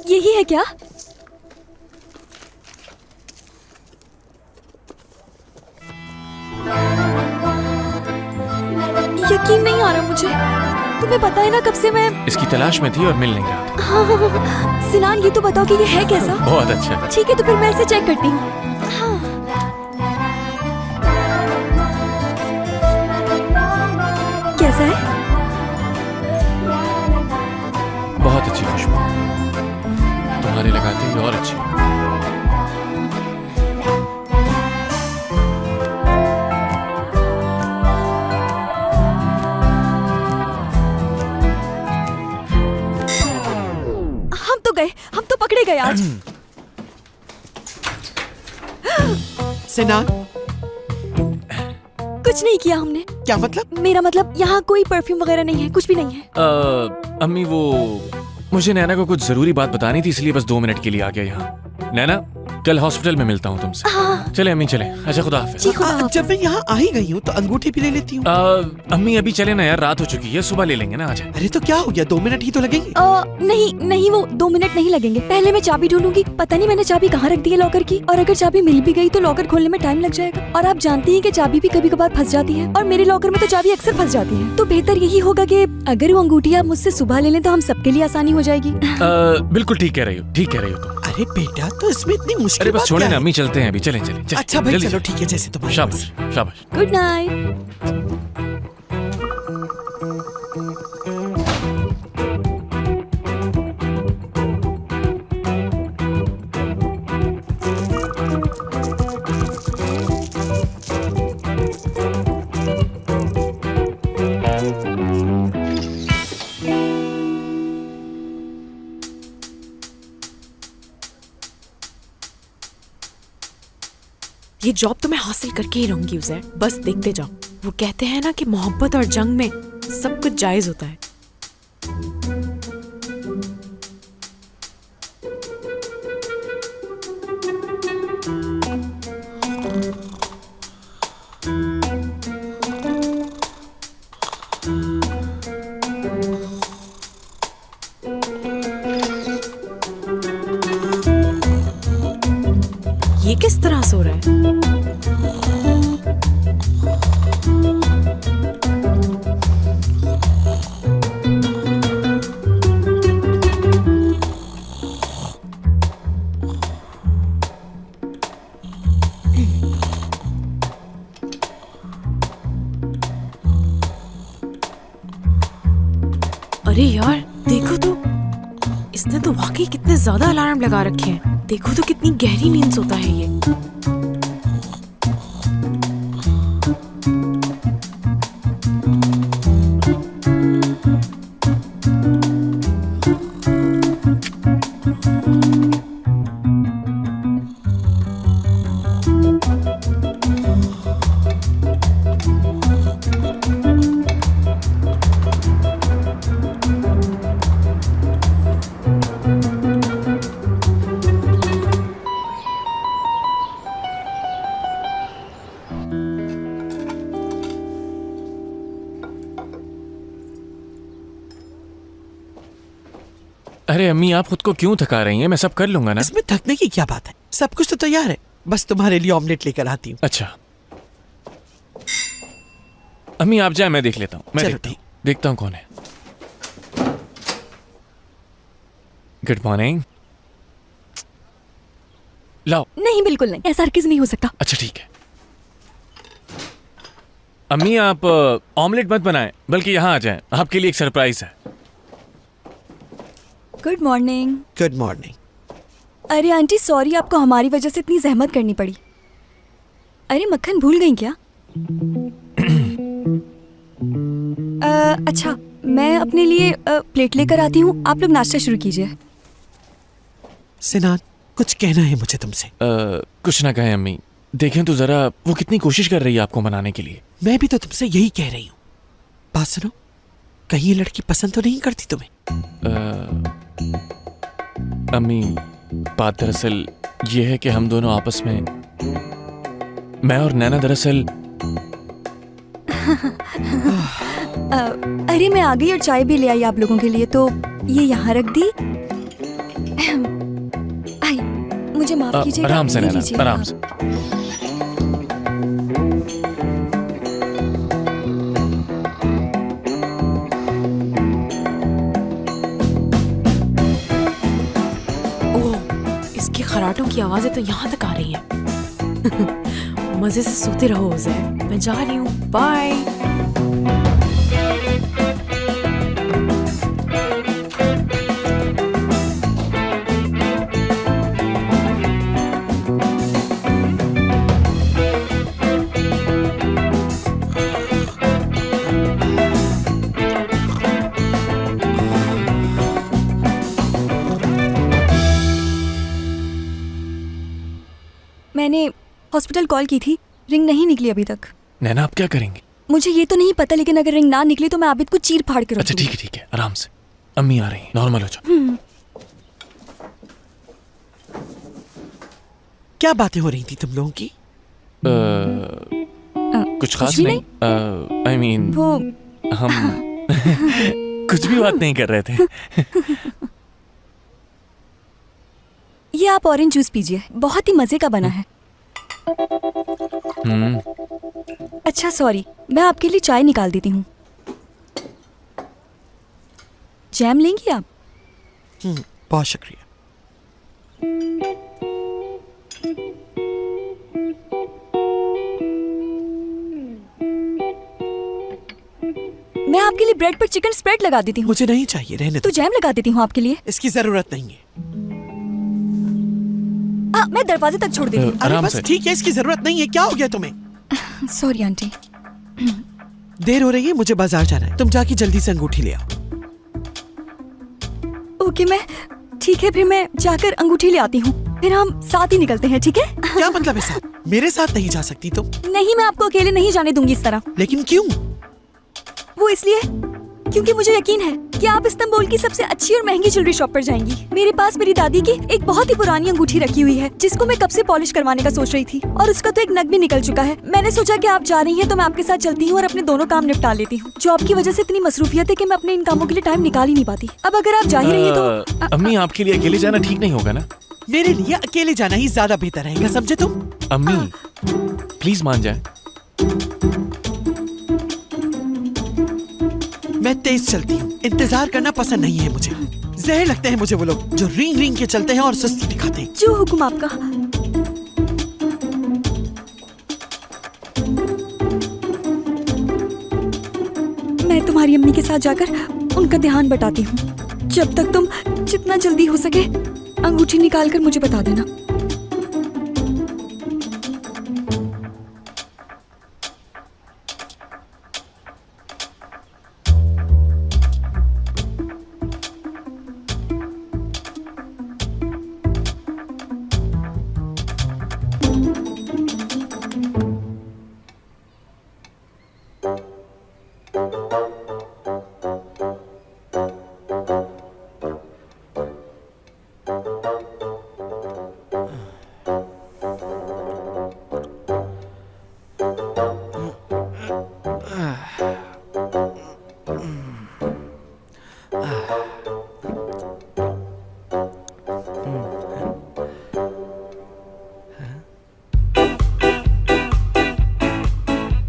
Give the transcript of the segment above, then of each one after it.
यही है क्या? यकीन नहीं आ रहा मुझे। तुम्हें पता है ना कब से मैं इसकी तलाश में थी और मिल नहीं रहा था। हाँ, सिनान ये तो बताओ कि ये है कैसा? बहुत अच्छा। ठीक है तो फिर मैं इसे चेक करती हूँ। हाँ। कैसा है? बहुत अच्छी खुशबू, तुम्हारे लगाते ही और अच्छी। हम तो पकड़े गए आज। सिनान, कुछ नहीं किया हमने। क्या मतलब? मेरा मतलब यहाँ कोई परफ्यूम वगैरह नहीं है, कुछ भी नहीं है। अम्मी वो मुझे नैना को कुछ जरूरी बात बतानी थी, इसलिए बस 2 मिनट के लिए आ गया यहाँ। नैना, कल हॉस्पिटल में मिलता हूँ तुमसे। हाँ। चले अम्मी चले। अच्छा खुदा हाफिज। जब मैं यहाँ आ ही गई हूँ तो अंगूठी भी ले लेती हूँ। अम्मी अभी चले ना यार, रात हो चुकी है, सुबह ले लेंगे ना। आज अरे तो क्या हो गया, 2 मिनट ही तो लगेंगे। नहीं नहीं, वो 2 मिनट नहीं लगेंगे। पहले मैं चाबी ढूंढूंगी, पता नहीं मैंने चाबी कहाँ रख दी है लॉकर की, और अगर चाबी मिल भी गई तो लॉकर खोलने में टाइम लग जाएगा। और आप जानती हैं कि चाबी भी कभी कभार फंस जाती है, और मेरे लॉकर में तो चाबी अक्सर फंस जाती है। तो बेहतर यही होगा कि अगर वो अंगूठी आप मुझसे सुबह ले लें तो हम सबके लिए आसानी हो जाएगी। बिल्कुल ठीक कह रही हो, ठीक कह रही हो तुम। अरे बेटा, तो इसमें इतनी मुश्किल अरे बस छोड़े ना अम्मी, चलते हैं अभी। चलें चलें चलें। अच्छा भाई जल्दी चलो, चलें। ठीक है, जैसे तुम्हारी शाबाश शाबाश। Good night. ये जॉब तो मैं हासिल करके ही रहूंगी उसे, बस देखते जाओ। वो कहते हैं ना कि मोहब्बत और जंग में सब कुछ जायज होता है। ये किस तरह सो रहा है? अरे यार देखो तो, इसने तो वाकई कितने ज्यादा अलार्म लगा रखे हैं। देखो तो कितनी गहरी नींद सोता है ये। अरे अम्मी, आप खुद को क्यों थका रही हैं? मैं सब कर लूंगा ना। इसमें थकने की क्या बात है, सब कुछ तो तैयार है, बस तुम्हारे लिए ऑमलेट लेकर आती हूँ। अच्छा अम्मी आप जाए, मैं देख लेता हूँ। मैं चलो देखता हूँ कौन है। Good morning. लाओ। नहीं बिल्कुल नहीं, ऐसा हरगिज़ नहीं हो सकता। अच्छा ठीक है। अम्मी आप ऑमलेट मत बनाएं, बल्कि यहाँ आ जाएं, आपके लिए एक सरप्राइज है। Good morning. Good morning. अरे आंटी सॉरी, आपको हमारी वजह से इतनी जहमत करनी पड़ी। अरे मक्खन भूल गई क्या? अच्छा मैं अपने लिए प्लेट लेकर आती हूँ, आप लोग नाश्ता शुरू कीजिए। सिनान, कुछ कहना है मुझे तुमसे। कुछ ना कहें अम्मी, देखें तो जरा वो कितनी कोशिश कर रही है आपको मनाने के लिए। मैं भी तो तुमसे यही कह रही हूँ। बात सुनो, कहीं ये लड़की पसंद तो नहीं करती तुम्हें? अम्मी बात दरअसल ये है कि हम दोनों आपस में, मैं और नैना दरअसल अरे मैं आ गई और चाय भी ले आई आप लोगों के लिए, तो ये यहाँ रख दी। मुझे माफ कीजिएगा। आराम से ले नैना, लीजिएगा आराम आप। से। ओह, इसकी खराटों की आवाजें तो यहाँ तक आ रही है। मजे से सोते रहो उजैर, मैं जा रही हूँ, बाय। मैंने हॉस्पिटल कॉल की थी, रिंग नहीं निकली अभी तक। नैना आप क्या करेंगे? मुझे ये तो नहीं पता, लेकिन अगर रिंग ना निकली तो मैं आबिद को चीर फाड़ के रख अच्छा दूंगी। ठीक है, आराम से। अम्मी आ रही हैं, नॉर्मल हो जाओ। क्या बातें हो रही थी तुम लोगों की? कुछ खास भी नहीं। आई मीन वो हम कुछ भी बात नहीं कर रहे थे। ये आप ऑरेंज जूस पीजिए, बहुत ही मजे का बना है। अच्छा सॉरी, मैं आपके लिए चाय निकाल देती हूँ। जैम लेंगी आप? बहुत शुक्रिया। मैं आपके लिए ब्रेड पर चिकन स्प्रेड लगा देती हूँ। मुझे नहीं चाहिए, रहने तो दो। जैम लगा देती हूँ आपके लिए। इसकी जरूरत नहीं है। मैं दरवाजे तक छोड़ देती हूँ। अरे आराम बस से। ठीक है, इसकी जरूरत नहीं है। क्या हो गया तुम्हें? Sorry aunty. देर हो रही है, मुझे बाजार जाना है। तुम जाके जल्दी से अंगूठी ले आओ। ओके, मैं ठीक है, फिर मैं जाकर अंगूठी ले आती हूँ, फिर हम साथ ही निकलते हैं, ठीक है? क्या मतलब है साथ? मेरे साथ नहीं जा सकती तुम? नहीं, मैं आपको अकेले नहीं जाने दूंगी इस तरह। लेकिन क्यों? वो इसलिए क्योंकि मुझे यकीन है कि आप इस्तांबुल की सबसे अच्छी और महंगी ज्वेलरी शॉप पर जाएंगी। मेरे पास मेरी दादी की एक बहुत ही पुरानी अंगूठी रखी हुई है, जिसको मैं कब से पॉलिश करवाने का सोच रही थी, और उसका तो एक नग भी निकल चुका है। मैंने सोचा कि आप जा रही हैं तो मैं आपके साथ चलती हूँ और अपने दोनों काम निपटा लेती हूँ। जॉब की वजह से इतनी मसरूफियत है कि मैं अपने इन कामों के लिए टाइम निकाल ही नहीं पाती। अब अगर आप जा ही रही है तो अम्मी आपके लिए अकेले जाना ठीक नहीं होगा ना? मेरे लिए अकेले जाना ही ज्यादा बेहतर रहेगा, समझे तुम? अम्मी प्लीज मान जाए। मैं तेज चलती हूँ, इंतजार करना पसंद नहीं है मुझे। जहर लगते हैं मुझे वो लोग जो रींग रींग के चलते हैं और सुस्ती दिखाते हैं। जो हुक्म आपका। मैं तुम्हारी अम्मी के साथ जाकर उनका ध्यान बटाती हूँ। जब तक तुम जितना जल्दी हो सके अंगूठी निकाल कर मुझे बता देना।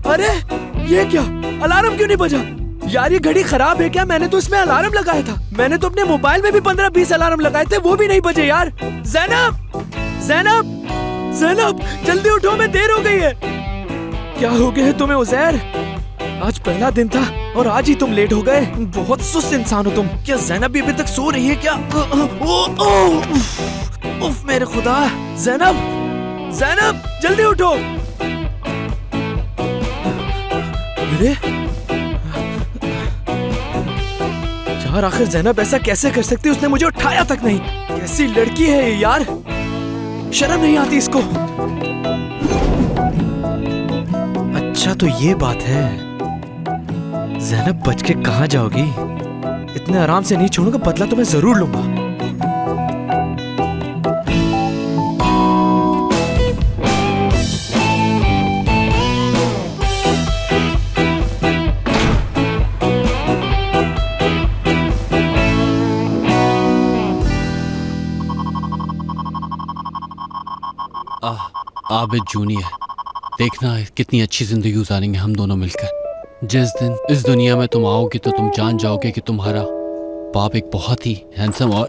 अरे ये क्या? अलार्म क्यों नहीं बजा? यार ये घड़ी खराब है क्या? मैंने तो इसमें अलार्म लगाया था। मैंने तो अपने मोबाइल में भी 15-20 अलार्म लगाए थे, वो भी नहीं बजे यार। ज़ैनब, ज़ैनब, ज़ैनब, जल्दी उठो, मैं देर हो गई है। क्या हो गया है तुम्हें उज़ैर? आज पहला दिन था और आज ही तुम लेट हो गए। बहुत सुस्त इंसान हो तुम। क्या ज़ैनब भी अभी तक सो रही है क्या? उफ मेरे खुदा। ज़ैनब, ज़ैनब, जल्दी उठो। अरे यार, आखिर ज़ैनब ऐसा कैसे कर सकती? उसने मुझे उठाया तक नहीं। कैसी लड़की है ये यार, शर्म नहीं आती इसको। अच्छा तो ये बात है। ज़ैनब बच के कहाँ जाओगी? इतने आराम से नहीं छोड़ूंगा, बदला तो मैं जरूर लूंगा। आबिद जूनियर, देखना कितनी अच्छी जिंदगी गुजारेंगे हम दोनों मिलकर। जिस दिन इस दुनिया में तुम आओगे तो तुम जान जाओगे कि तुम्हारा बाप एक बहुत ही हैंडसम और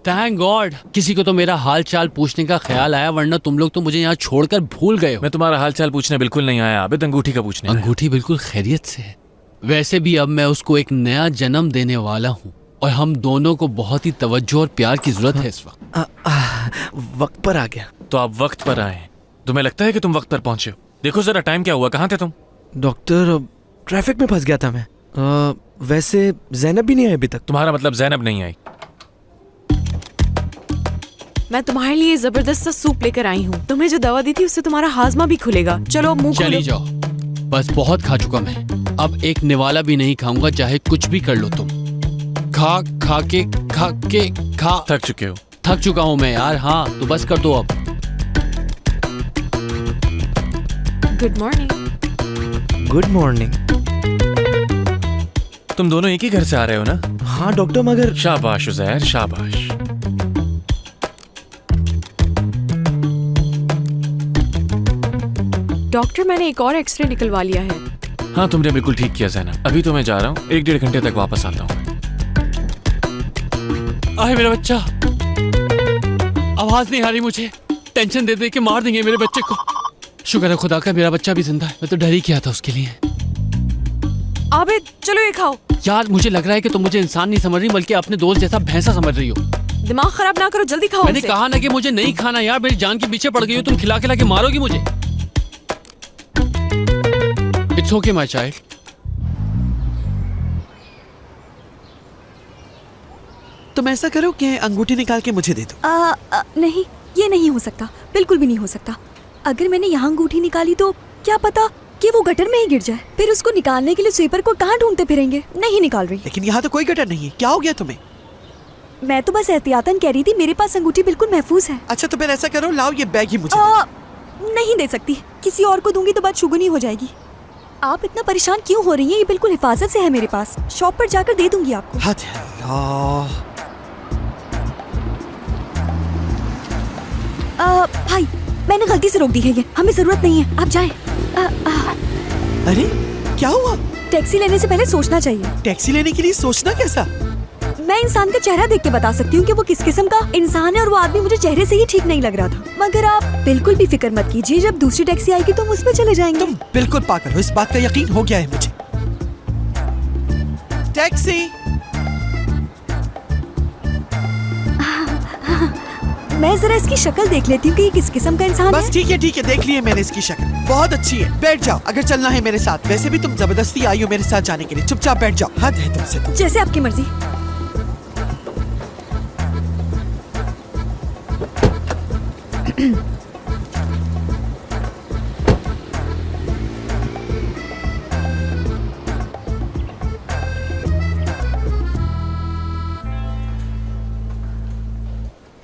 थैंक गॉड किसी को तो मेरा हाल चाल पूछने का ख्याल आया, वरना तुम लोग तो मुझे यहाँ छोड़कर भूल गए हो। मैं तुम्हारा हाल चाल पूछने बिल्कुल नहीं आया आबिद, अंगूठी का पूछने आया। अंगूठी बिल्कुल खैरियत से है। वैसे भी अब मैं उसको एक नया जन्म देने वाला हूँ और हम दोनों को बहुत ही तवज्जो और प्यार की जरूरत है इस वक्त। वक्त पर आ गया। तो आप वक्त पर आए। तुम्हें लगता है कि तुम वक्त पर पहुंचे हो? देखो जरा टाइम क्या हुआ, कहाँ थे तुम? डॉक्टर ट्रैफिक में फंस गया था मैं। वैसे जैनब भी नहीं आई अभी तक। तुम्हारा मतलब जैनब नहीं आई? मैं तुम्हारे लिए जबरदस्त सा सूप लेकर आई हूँ। तुम्हें जो दवा दी थी उससे तुम्हारा हाजमा भी खुलेगा। चलो मुंह खोलो। चली जाओ, बस बहुत खा चुका मैं। अब एक निवाला भी नहीं खाऊंगा, चाहे कुछ भी कर लो तुम। खा थक चुके हो? थक चुका हूँ मैं यार। हाँ तो बस कर दो अब। Good morning. Good morning. तुम दोनों एक ही घर से आ रहे हो ना? हाँ डॉक्टर, मगर शाबाश उजैर, शाबाश। डॉक्टर मैंने एक और एक्सरे निकलवा लिया है। हाँ तुमने बिल्कुल ठीक किया जैनब। अभी तो मैं जा रहा हूँ, 1-1.5 घंटे तक वापस आता हूँ। आए मेरा बच्चा, आवाज नहीं आ रही मुझे। टेंशन दे दे के मार देंगे मेरे बच्चे को। शुक्र है खुदा का मेरा बच्चा भी जिंदा है, मैं तो डर ही किया था उसके लिए। आबिद चलो ये खाओ। यार मुझे लग रहा है कि तुम मुझे इंसान नहीं समझ रही बल्कि अपने दोस्त जैसा भैंसा समझ रही हो। दिमाग खराब ना करो, जल्दी खाओ। मैंने कहा ना कि मुझे नहीं खाना यार, मेरी जान के पीछे पड़ गई हो तुम। खिला खिला के मारोगी मुझे। It's okay my child. तुम ऐसा करो कि अंगूठी निकाल के मुझे दे दो। नहीं, ये नहीं हो सकता, बिल्कुल भी नहीं हो सकता। अगर मैंने यहाँ अंगूठी निकाली तो क्या पता कि वो गटर में ही गिर जाए। फिर उसको निकालने के लिए स्वीपर को कहाँ ढूंढते फिरेंगे। नहीं निकाल रही। लेकिन यहाँ तो कोई गटर नहीं है, क्या हो गया तुम्हें? मैं तो बस एहतियातन कह रही थी, मेरे पास अंगूठी बिल्कुल महफूज है। अच्छा तो फिर ऐसा करो, लाओ ये बैग ही मुझे। नहीं दे सकती, किसी और को दूंगी तो बात शुगुनी हो जाएगी। आप इतना परेशान क्यों हो रही हैं? ये बिल्कुल हिफाजत से है मेरे पास। शॉप पर जाकर दे दूंगी आपको। हाथ है अल्लाह। भाई मैंने गलती से रोक दी है, ये हमें जरूरत नहीं है, आप जाएं। अरे क्या हुआ? टैक्सी लेने से पहले सोचना चाहिए। टैक्सी लेने के लिए सोचना कैसा? मैं इंसान का चेहरा देख के बता सकती हूँ कि वो किस किस्म का इंसान है, और वो आदमी मुझे चेहरे से ही ठीक नहीं लग रहा था। मगर आप बिल्कुल भी फिक्र मत कीजिए, जब दूसरी टैक्सी आएगी तो हम उस पर चले जाएंगे। तुम बिल्कुल पागल हो, इस बात का यकीन हो गया है मुझे। टैक्सी। मैं जरा इसकी शक्ल देख लेती हूँ कि ये किस किस्म का इंसान बस है। ठीक है देख लिए मैंने इसकी शक्ल, बहुत अच्छी है। बैठ जाओ अगर चलना है मेरे साथ। वैसे भी तुम जबरदस्ती आई हो मेरे साथ जाने के लिए, चुपचाप बैठ जाओ। हद है तुमसे तो। जैसे आपकी मर्जी।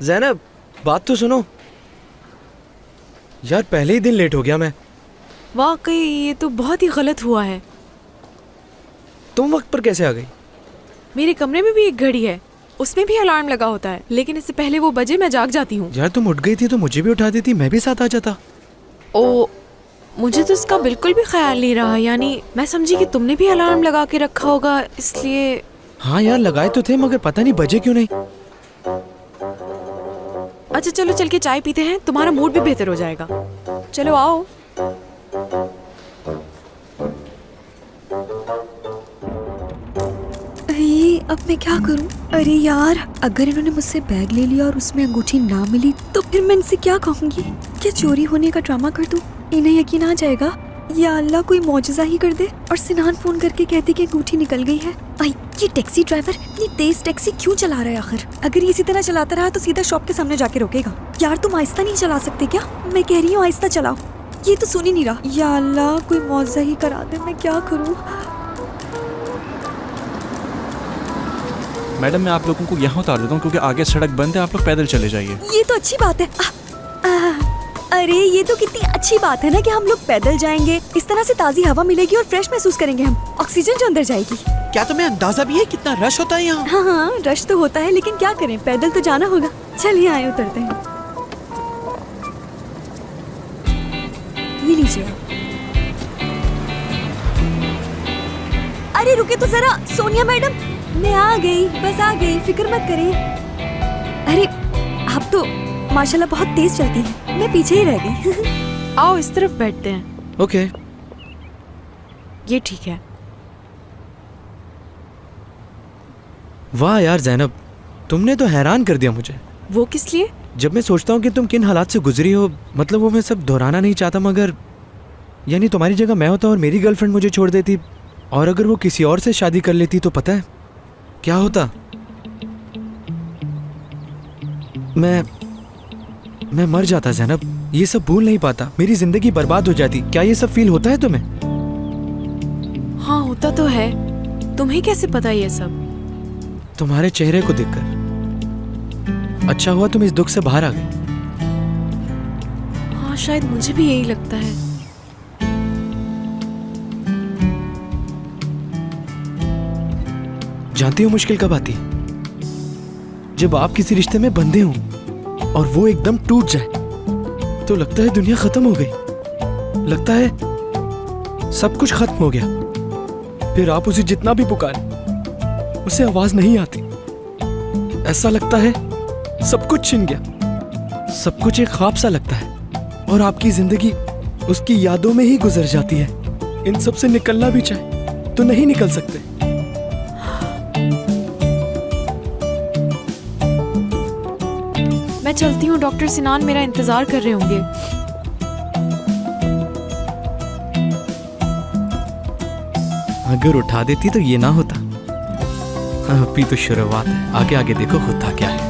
जैनब बात तो सुनो यार, पहले ही दिन लेट हो गया मैं। वाकई ये तो बहुत ही गलत हुआ है। तुम वक्त पर कैसे आ गई? मेरे कमरे में भी एक घड़ी है, उसमें भी अलार्म लगा होता है, लेकिन इससे पहले वो बजे मैं जाग जाती हूँ। यार तुम उठ गई थी तो मुझे भी उठा देती, मैं भी साथ आ जाता। ओ, मुझे तो इसका बिल्कुल भी ख्याल नहीं रहा। यानी मैं समझी कि तुमने भी अलार्म लगा के रखा होगा, इसलिए। हाँ यार लगाए तो थे, मगर पता नहीं बजे क्यों नहीं। अच्छा चलो चल के चाय पीते हैं, तुम्हारा मूड भी बेहतर हो जाएगा। चलो आओ। अरे अब मैं क्या करूं? अरे यार अगर इन्होंने मुझसे बैग ले लिया और उसमें अंगूठी ना मिली तो फिर मैं इनसे क्या कहूंगी? क्या चोरी होने का ड्रामा कर दूं? इन्हें यकीन आ जाएगा। या अल्लाह कोई मौजज़ा ही कर दे और सिनान फोन करके कहते कि अंगूठी निकल गई है। भाई ये टैक्सी ड्राइवर इतनी तेज टैक्सी क्यों चला रहा है आखिर? अगर ये इसी तरह चलाता रहा तो सीधा शॉप के सामने जाके रोकेगा। यार तुम आहिस्ता नहीं चला सकते क्या? मैं कह रही हूँ आहिस्ता चलाओ। ये तो सुन ही नहीं रहा। या अल्लाह कोई मौजज़ा ही करा दे, मैं क्या करूँ? मैडम मैं आप लोगों को यहाँ उतार देता हूँ क्योंकि आगे सड़क बंद है, आप लोग पैदल चले जाइए। ये तो अच्छी बात है। अरे ये तो कितनी अच्छी बात है ना कि हम लोग पैदल जाएंगे। इस तरह से ताज़ी हवा मिलेगी और फ्रेश महसूस करेंगे हम। ऑक्सीजन जो अंदर जाएगी। क्या तुम्हें अंदाजा भी है कितना रश होता है यहाँ? हाँ रश तो होता है, लेकिन क्या करें, पैदल तो जाना होगा। चलिए आए उतरते हैं। लीजिए आप। अरे रुके तो जरा, सोनिया मैडम, मैं आ गई, बस आ गई, फिक्र मत करिए। अरे आप तो माशाल्लाह बहुत तेज चलती हैं, मैं पीछे ही रह गई। आओ इस तरफ बैठते हैं। ओके। ये ठीक है। वाह यार ज़ैनब, तुमने तो हैरान कर दिया मुझे। वो किस लिए? जब मैं सोचता हूँ कि तुम किन हालात से गुजरी हो, मतलब वो मैं सब दोहराना नहीं चाहता, मगर यानी तुम्हारी जगह मैं होता और मेरी गर्लफ्रेंड मुझे छोड़ देती, और अगर वो किसी और से शादी कर लेती तो पता है क्या होता? मैं मर जाता ज़ैनब, ये सब भूल नहीं पाता, मेरी जिंदगी बर्बाद हो जाती। क्या ये सब फील होता है तुम्हें? हाँ होता तो है। तुम्हें कैसे पता ये सब? तुम्हारे चेहरे को देखकर। अच्छा हुआ तुम इस दुख से बाहर आ गई। हाँ शायद मुझे भी यही लगता है। जानती हो मुश्किल कब आती है? जब आप किसी रिश्ते में बंधे हो और वो एकदम टूट जाए, तो लगता है दुनिया खत्म हो गई, लगता है सब कुछ खत्म हो गया। फिर आप उसे जितना भी पुकारें, उसे आवाज नहीं आती। ऐसा लगता है सब कुछ छिन गया, सब कुछ एक ख्वाब सा लगता है, और आपकी जिंदगी उसकी यादों में ही गुजर जाती है। इन सब से निकलना भी चाहे तो नहीं निकल सकते। मैं चलती हूँ, डॉक्टर सिनान मेरा इंतजार कर रहे होंगे। अगर उठा देती तो ये ना होता। अभी तो शुरुआत है, आगे आगे देखो होता क्या है।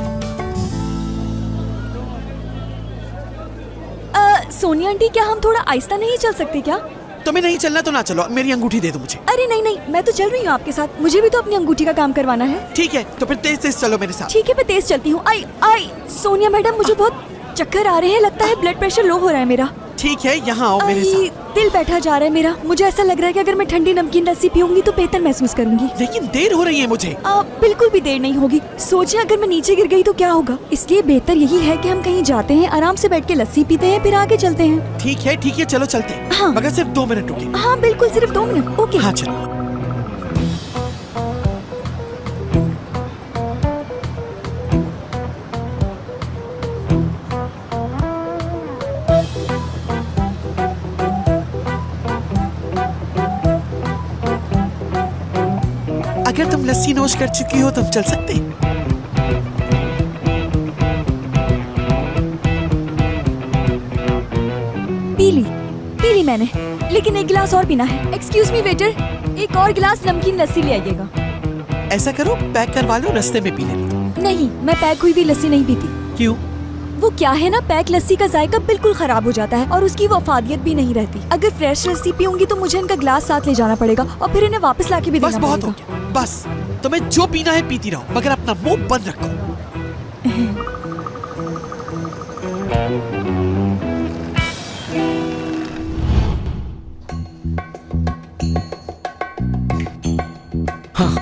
सोनिया आंटी, क्या हम थोड़ा आहिस्ता नहीं चल सकते क्या? तुम्हें नहीं चलना तो ना चलो, मेरी अंगूठी दे दो मुझे। अरे नहीं नहीं, मैं तो चल रही हूँ आपके साथ, मुझे भी तो अपनी अंगूठी का काम करवाना है। ठीक है, तो फिर तेज तेज चलो मेरे साथ। ठीक है, मैं तेज चलती हूँ। आई आई सोनिया मैडम, मुझे बहुत चक्कर आ रहे हैं, लगता है ब्लड प्रेशर लो हो रहा है मेरा। ठीक है, यहाँ आओ मेरे आई, साथ। दिल बैठा जा रहा है मेरा। मुझे ऐसा लग रहा है कि अगर मैं ठंडी नमकीन लस्सी पीऊंगी तो बेहतर महसूस करूंगी। लेकिन देर हो रही है मुझे। बिल्कुल भी देर नहीं होगी। सोचिए अगर मैं नीचे गिर गई तो क्या होगा? इसलिए बेहतर यही है कि हम कहीं जाते हैं, आराम से बैठ के लस्सी पीते हैं, फिर आगे चलते हैं। ठीक है, चलो चलते हैं। हाँ। मगर सिर्फ 2 मिनट रुके। हाँ बिल्कुल, सिर्फ 2 मिनट। ओके। हाँ चलो। अगर तुम लस्सी नोश कर चुकी हो तो हम चल सकते हैं। पी ली मैंने, लेकिन एक गिलास और पीना है। एक्सक्यूज मी वेटर, एक और गिलास नमकीन लस्सी ले आइएगा। ऐसा करो, पैक करवा लो, रास्ते में पी लेना। नहीं, मैं पैक हुई हुई लस्सी नहीं पीती। क्यों? वो क्या है ना, पैक लस्सी का जायका बिल्कुल खराब हो जाता है और उसकी वफादियत भी नहीं रहती। अगर फ्रेश लस्सी पीऊंगी तो मुझे इनका ग्लास साथ ले जाना पड़ेगा और फिर इन्हें वापस लाके भी बस देना बहुत हो पड़ेगा। गया, बस तुम्हें जो पीना है पीती रहो, मगर अपना मुंह बंद रखो। हाँ,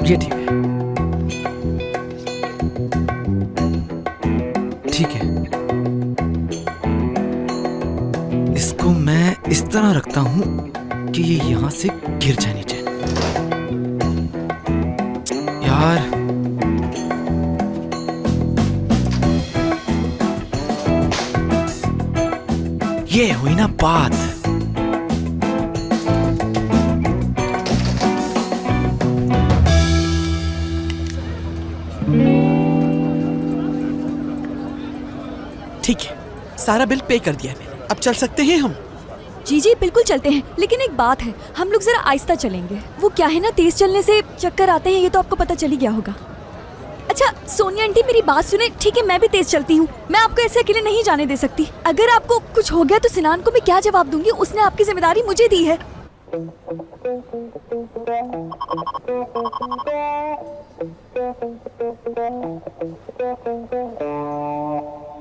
ये ठीक है। ठीक है, इसको मैं इस तरह रखता हूँ कि ये यहाँ से गिर जाए नीचे। यार ये हुई ना बात। ठीक है, सारा बिल पे कर दिया है मैंने, अब चल सकते हैं हम। जी जी बिल्कुल चलते हैं, लेकिन एक बात है, हम लोग जरा आहिस्ता चलेंगे। वो क्या है ना, तेज चलने से चक्कर आते हैं, ये तो आपको पता चल ही गया होगा। अच्छा सोनिया आंटी, मेरी बात सुने। ठीक है, मैं भी तेज चलती हूँ, मैं आपको ऐसे अकेले नहीं जाने दे सकती। अगर आपको कुछ हो गया तो सिनान को मैं क्या जवाब दूंगी? उसने आपकी जिम्मेदारी मुझे दी है।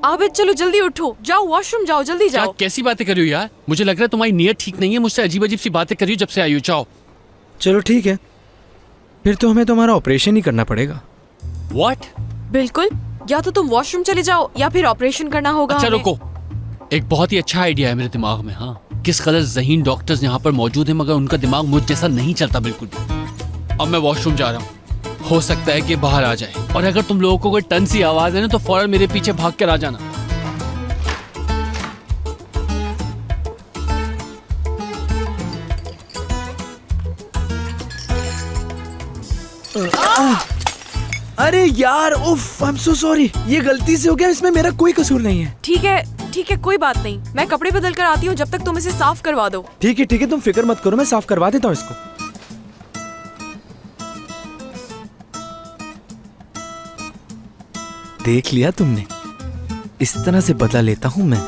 आबिद चलो जल्दी उठो, जाओ वॉशरूम जाओ, जल्दी क्या जाओ। कैसी बातें कर रही हो यार? मुझे लग रहा है तुम्हारी नीयत ठीक नहीं है, मुझसे अजीब अजीब सी बातें कर रही हो जब से आई हो। जाओ। चलो ठीक है, फिर तो हमें तुम्हारा ऑपरेशन ही करना पड़ेगा। व्हाट? बिल्कुल, या तो तुम वॉशरूम चले जाओ या फिर ऑपरेशन करना होगा अच्छा हमें। रुको, एक बहुत ही अच्छा आइडिया है मेरे दिमाग में। हाँ, किस कदर ज़हीन डॉक्टर्स यहाँ पर मौजूद हैं, मगर उनका दिमाग मुझ जैसा नहीं चलता बिल्कुल भी। अब मैं वॉशरूम जा रहा हूँ, हो सकता है कि बाहर आ जाए, और अगर तुम लोगों को कोई टन सी आवाज है ना तो फौरन मेरे पीछे भाग कर आ जाना। अरे यार, उफ, आई एम सो सॉरी। ये गलती से हो गया, इसमें मेरा कोई कसूर नहीं है। ठीक है, कोई बात नहीं। मैं कपड़े बदल कर आती हूँ, जब तक तुम इसे साफ करवा दो। ठीक है, तुम फिक्र मत करो, मैं साफ करवा देता हूँ इसको। देख लिया तुमने, इस तरह से बदला लेता हूँ मैं।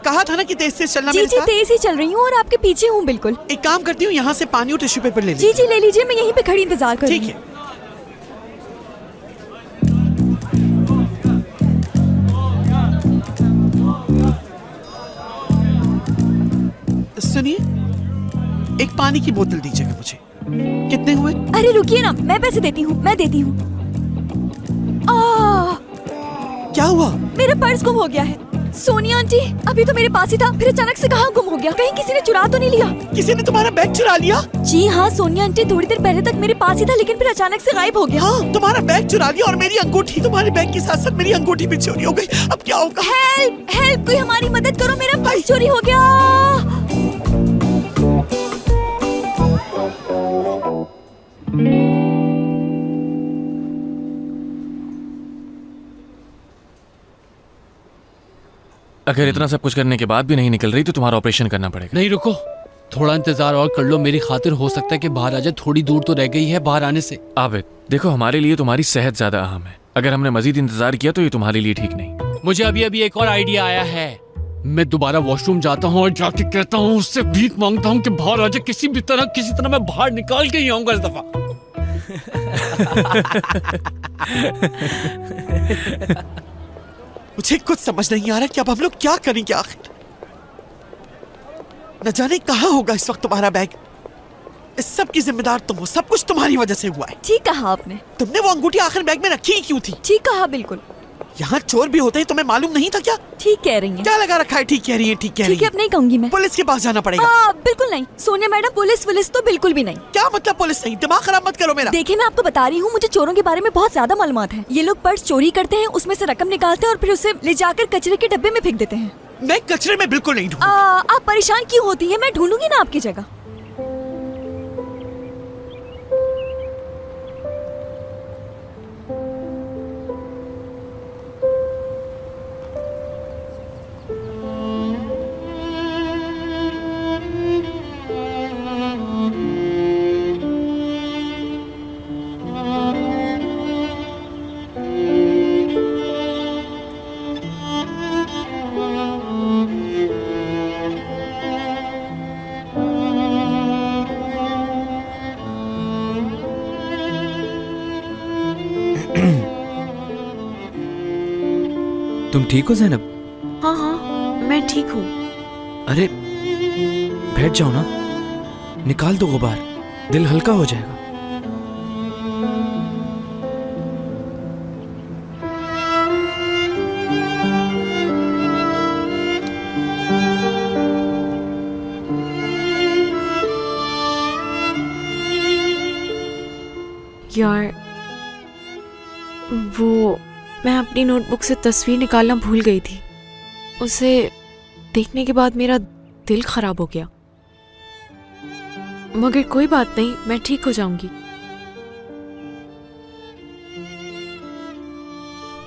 कहा था ना कि तेज से चलना जी मेरे जी साथ। तेज ही चल रही हूँ और आपके पीछे हूँ बिल्कुल। एक काम करती हूँ, यहाँ से पानी और टिश्यू पेपर ले जी ली। जी ले लीजिए, मैं यहीं पे खड़ी इंतजार कर रही ठीक हूँ। है। सुनिए, एक पानी की बोतल दीजिएगा मुझे। कितने हुए? अरे रुकिए ना, मैं पैसे देती हूँ, मैं देती हूँ। क्या हुआ? मेरा पर्स गुम हो गया है। सोनिया आंटी, अभी तो मेरे पास ही था, फिर अचानक से कहाँ गुम हो गया? कहीं किसी ने चुरा तो नहीं लिया? किसी ने तुम्हारा बैग चुरा लिया? जी हाँ सोनिया आंटी, थोड़ी देर पहले तक मेरे पास ही था, लेकिन फिर अचानक से गायब हो गया। हाँ, तुम्हारा बैग चुरा लिया और मेरी अंगूठी तुम्हारे बैग के साथ साथ मेरी अंगूठी भी चोरी हो गई। अब क्या होगा? हेल्प हेल्प, कोई हमारी मदद करो, मेरा पर्स चोरी हो गया। अगर इतना सब कुछ करने के बाद भी नहीं निकल रही तो तुम्हारा ऑपरेशन करना पड़ेगा। नहीं रुको, थोड़ा इंतजार और कर लो मेरी खातिर। हो सकता है कि बाहर आ जाए, थोड़ी दूर तो रह गई है बाहर आने से। आबिद देखो, हमारे लिए तुम्हारी सेहत ज्यादा अहम है। अगर हमने मजीद इंतजार किया तो ये तुम्हारे लिए ठीक नहीं। मुझे अभी अभी एक और आइडिया आया है। मैं दोबारा वॉशरूम जाता हूँ और जाके कहता हूँ, उससे भीख मांगता हूँ कि बाहर आ जाए, किसी तरह मैं बाहर निकाल के ही आऊंगा इस दफा। मुझे कुछ समझ नहीं आ रहा कि अब हम लोग क्या करेंगे आखिर। न जाने कहाँ होगा इस वक्त तुम्हारा बैग। इस सब की जिम्मेदार तुम हो, सब कुछ तुम्हारी वजह से हुआ है। ठीक कहा आपने। तुमने वो अंगूठी आखिर बैग में रखी ही क्यों थी? ठीक कहा, बिल्कुल यहाँ चोर भी होते हैं, तुम्हें मालूम नहीं था क्या? ठीक कह रही हैं। क्या लगा रखा है? ठीक कह रही है, ठीक कह रही ठीक है, है। अब नहीं कहूंगी मैं। पुलिस के पास जाना पड़ेगा। बिल्कुल नहीं सोनिया मैडम, पुलिस तो बिल्कुल भी नहीं। क्या मतलब पुलिस नहीं? दिमाग खराब मत करो मेरा। देखिए, मैं आपको बता रही हूँ, मुझे चोरों के बारे में बहुत ज्यादा मालूमात है। ये लोग पर्स चोरी करते हैं, उसमें से रकम निकालते हैं और फिर उसे ले जाकर कचरे के डब्बे में फेंक देते हैं। मैं कचरे में बिल्कुल नहीं ढूंढूंगा। आप परेशान क्यों होती है? मैं ढूंढूंगी ना आपकी जगह। तुम ठीक हो ज़ैनब? हाँ हाँ, मैं ठीक हूँ। अरे बैठ जाओ ना, निकाल दो गुबार, दिल हल्का हो जाएगा। यार, वो मैं अपनी नोटबुक से तस्वीर निकालना भूल गई थी। उसे देखने के बाद मेरा दिल खराब हो गया। मगर कोई बात नहीं, मैं ठीक हो जाऊंगी।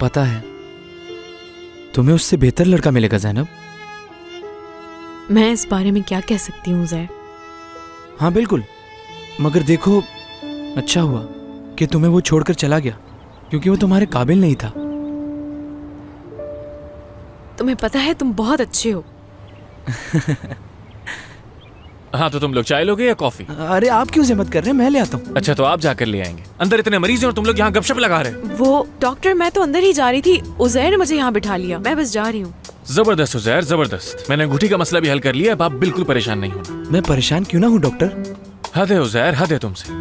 पता है तुम्हें उससे बेहतर लड़का मिलेगा ज़ैनब। मैं इस बारे में क्या कह सकती हूँ ज़ैर। हाँ बिल्कुल, मगर देखो अच्छा हुआ कि तुम्हें वो छोड़कर चला गया, क्योंकि वो तुम्हारे काबिल नहीं था। तुम्हें पता है तुम बहुत अच्छे हो। हाँ तो तुम लोग चाय लोगे या कॉफी? अरे आप क्यों जहमत कर रहे हैं, मैं ले आता हूँ। अच्छा तो आप जाकर ले आएंगे। अंदर इतने मरीज हैं और तुम लोग यहाँ गपशप लगा रहे हो। वो डॉक्टर, मैं तो अंदर ही जा रही थी, उज़ैर ने मुझे यहाँ बिठा लिया, मैं बस जा रही हूँ। जबरदस्त उज़ैर, जबरदस्त। मैंने अंगूठी का मसला भी हल कर लिया, अब आप बिल्कुल परेशान नहीं होना। मैं परेशान क्यों ना हूँ डॉक्टर। हद है उज़ैर, हद है तुमसे।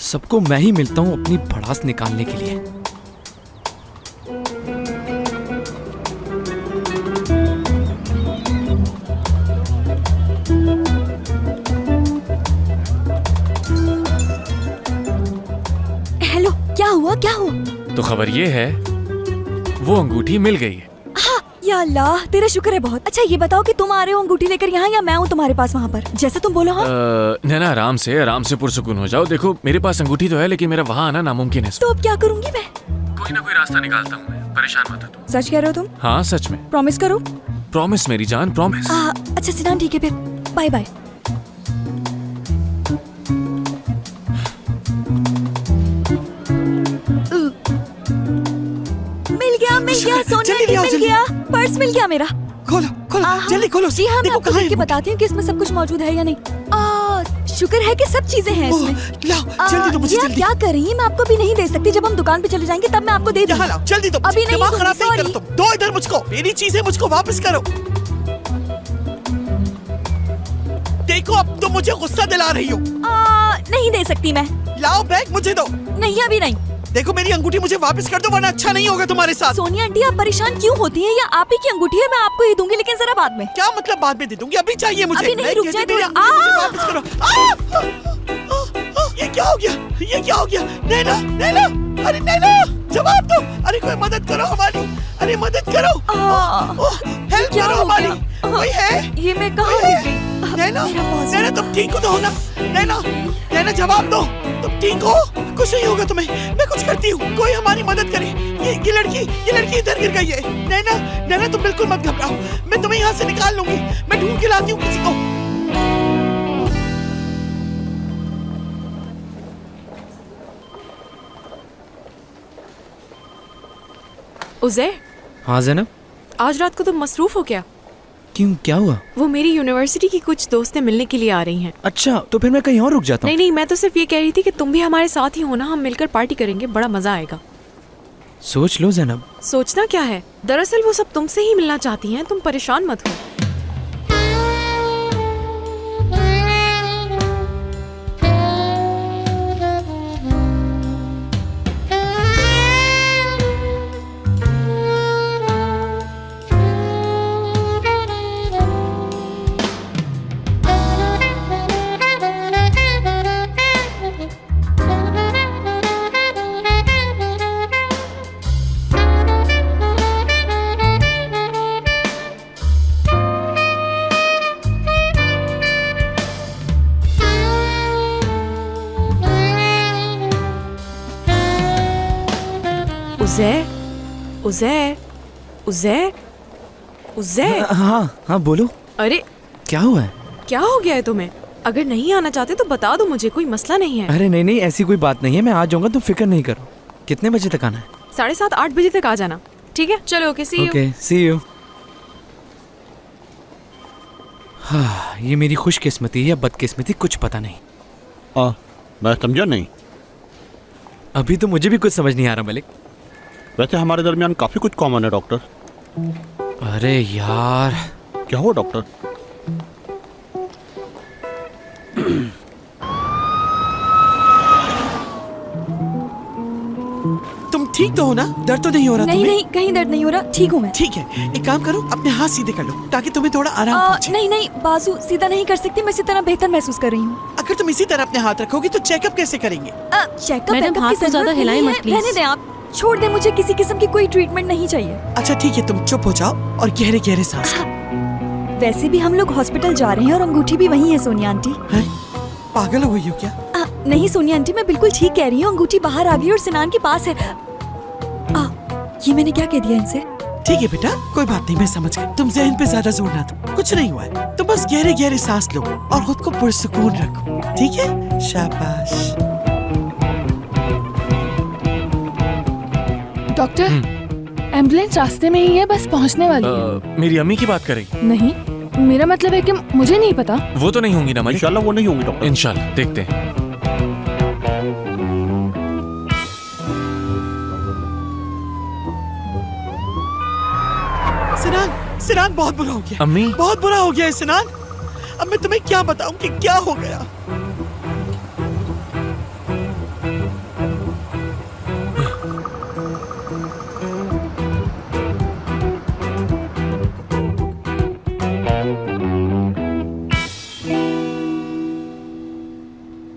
सबको मैं ही मिलता हूँ अपनी भड़ास निकालने के लिए। हेलो, क्या हुआ क्या हुआ? तो खबर ये है वो अंगूठी मिल गई है। हाँ, या अल्लाह तेरा शुक्र है बहुत। अच्छा ये बताओ कि तुम आ रहे हो अंगूठी लेकर यहाँ या मैं हूँ तुम्हारे पास वहाँ पर, जैसे तुम बोलो। हाँ नैना आराम से पुरसुकून हो जाओ। देखो मेरे पास अंगूठी तो है लेकिन मेरा वहाँ आना नामुमकिन है। तो अब क्या करूंगी मैं? कोई ना कोई रास्ता निकालता हूँ मैं, परेशान मत हो तुम। सच कह रहे हो तुम? हाँ सच में, प्रॉमिस करो। प्रॉमिस मेरी जान, प्रॉमिस। अच्छा सिद्धांत ठीक है फिर, बाय बाय। मिल गया सोनिया, जल्दी ले आओ, मिल जल्दी। गया, पर्स मिल गया मेरा। खोलो खोलो, आहा, जल्दी खोलो। जी हाँ, मैं देखो आपको कहाँ देख के है वो? बताती हूँ कि इसमें सब कुछ मौजूद है या नहीं। शुक्र है कि सब चीजें हैं ओह, इसमें। लाओ जल्दी दो मुझे, ये आप जल्दी। क्या कर रही हैं? मैं आपको अभी नहीं दे सकती, जब हम दुकान पे चले जाएंगे तब मैं आपको दे दूंगी। यहाँ लाओ जल्दी दो। अभी नहीं दिमाग दूंगी, खराब नहीं करो sorry। तुम। दो इधर मुझको, मेरी चीजें मुझको वापस करो। देखो अब तुम मुझे गुस्सा दिला रही हो। नहीं दे सकती मैं। लाओ बैग मुझे दो। नहीं अभी नहीं। देखो मेरी अंगूठी मुझे वापस कर दो वरना अच्छा नहीं होगा तुम्हारे साथ। सोनिया आंटी आप परेशान क्यों होती हैं? या आप ही की अंगूठी है, मैं आपको ही दूंगी, लेकिन जरा बाद में। क्या मतलब बाद में दे दूंगी? अभी चाहिए मुझे। अभी नहीं, मैं रुक कहती जाए मेरी थोड़ा। अंगूठी मुझे वापस करो। ये क्या हो गया? ये क्या हो गया? नैना नैना, अरे नैना जवाब दो। अरे कोई मदद करो हमारी, अरे मदद करो। हेल्प क्या करो हो हमारी। गया? कोई है? ये मैं कहाँ कोई रह है? गई? नैना मेरा पास- नैना तुम ठीक हो ना? नैना नैना जवाब दो, तुम ठीक हो? कुछ नहीं होगा तुम्हें, मैं कुछ करती हूँ। कोई हमारी मदद करे। ये लड़की इधर गिर गई है। नैना नैना तुम बिल्कुल मत घबराओ, मैं तुम्हें यहाँ से निकाल लूंगी। मैं ढूंढ के लाती हूँ किसी को। उज़ैर, हाँ ज़ैनब, आज रात को तुम मसरूफ हो क्या? क्यों क्या हुआ? वो मेरी यूनिवर्सिटी की कुछ दोस्तें मिलने के लिए आ रही हैं। अच्छा तो फिर मैं कहीं और रुक जाता हूँ। नहीं, मैं तो सिर्फ ये कह रही थी कि तुम भी हमारे साथ ही हो ना, हम मिलकर पार्टी करेंगे, बड़ा मजा आएगा। सोच लो ज़ैनब। सोचना क्या है, दरअसल वो सब तुमसे ही मिलना चाहती हैं, तुम परेशान मत हो। उज़ैर, उज़ैर, उज़ैर, उज़ैर। हाँ बोलो, अरे क्या हुआ है? क्या हो गया है तुम्हें? अगर नहीं आना चाहते तो बता दो मुझे, कोई मसला नहीं है। अरे नहीं ऐसी कोई बात नहीं है, मैं आ जाऊंगा, तुम फिक्र नहीं करो। कितने बजे तक आना है? 7:30-8 बजे तक आ जाना, ठीक है? चलो okay, see you. Okay see you. हाँ ये मेरी खुशकिस्मती या बदकिस्मती कुछ पता नहीं। मैं समझा नहीं। अभी तो मुझे भी कुछ समझ नहीं आ रहा मलिक। वैसे हमारे दरमियान काफी कुछ कॉमन है डॉक्टर। अरे यार क्या हुआ डॉक्टर? तुम ठीक तो हो ना? दर्द तो नहीं हो रहा नहीं तुम्हें? नहीं, कहीं दर्द नहीं हो रहा, ठीक हूँ मैं। ठीक है, एक काम करो, अपने हाथ सीधे कर लो ताकि तुम्हें थोड़ा आराम पहुंचे। नहीं बाजू सीधा नहीं कर सकती, मैं इसी तरह बेहतर महसूस कर रही हूँ। अगर तुम इसी तरह अपने हाथ रखोगे तो चेकअप कैसे करेंगे? चेकअप मैडम, वेकअप हाथ की को ज्यादा जरूरत हिलाएं नहीं मत, है। प्लीज। रहने दें आप, छोड़ दें, मुझे किसी किस्म की कोई ट्रीटमेंट नहीं चाहिए। अच्छा ठीक है, तुम चुप हो जाओ और गहरे गहरे सांस लो। वैसे भी हम लोग हॉस्पिटल जा रहे हैं और अंगूठी भी वही है सोनिया आंटी। हैं? पागल हो गई हो क्या? नहीं सोनिया आंटी, मैं बिल्कुल ठीक कह रही हूँ। अंगूठी बाहर आ गई और सिनान के पास है। ये मैंने क्या कह दिया इनसे? ठीक है बेटा, कोई बात नहीं, मैं समझ गई। तुम जहन पे ज्यादा जोर ना दो, कुछ नहीं हुआ है। तुम बस गहरे गहरे सांस लो और खुद को पुरसुकून रखो, ठीक है? शाबाश। डॉक्टर, एम्बुलेंस रास्ते में ही है, बस पहुंचने वाली है। मेरी अम्मी की बात करेगी? नहीं, मेरा मतलब है कि मुझे नहीं पता। वो तो नहीं होंगी ना मलिक? इंशाल्लाह वो नहीं होंगी डॉक्टर। इंशाल्लाह, देखते हैं। सिनान, सिनान बहुत बुरा हो गया। अम्मी? बहुत बुरा हो गया है सिनान। अब मैं तुम्हें क्या बताऊं कि क्या हो गया।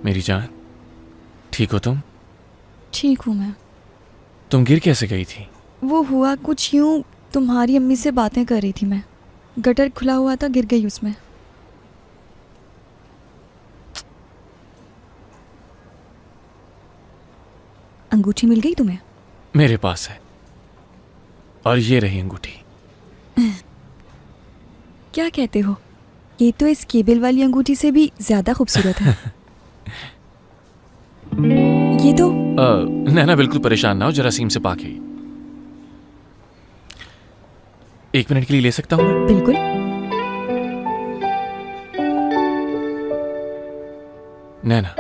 मेरी जान, ठीक हो तुम? ठीक हूँ मैं। तुम गिर कैसे गई थी? वो हुआ कुछ यूं, तुम्हारी अम्मी से बातें कर रही थी मैं। गटर खुला हुआ था, गिर गई उसमें। अंगूठी मिल गई तुम्हें? मेरे पास है, और ये रही अंगूठी। क्या कहते हो? ये तो इस केबल वाली अंगूठी से भी ज्यादा खूबसूरत है। ये तो नैना बिल्कुल परेशान ना हो, जरासीम से पाक है। 1 मिनट के लिए ले सकता हूँ मैं? बिल्कुल। नैना,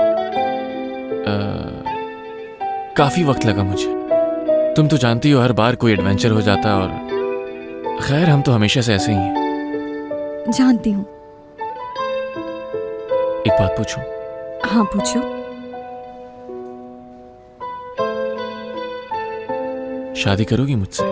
काफी वक्त लगा मुझे। तुम तो जानती हो हर बार कोई एडवेंचर हो जाता है, और खैर हम तो हमेशा से ऐसे ही हैं। जानती हूँ। एक बात पूछूं? हाँ पूछो। शादी करोगी मुझसे?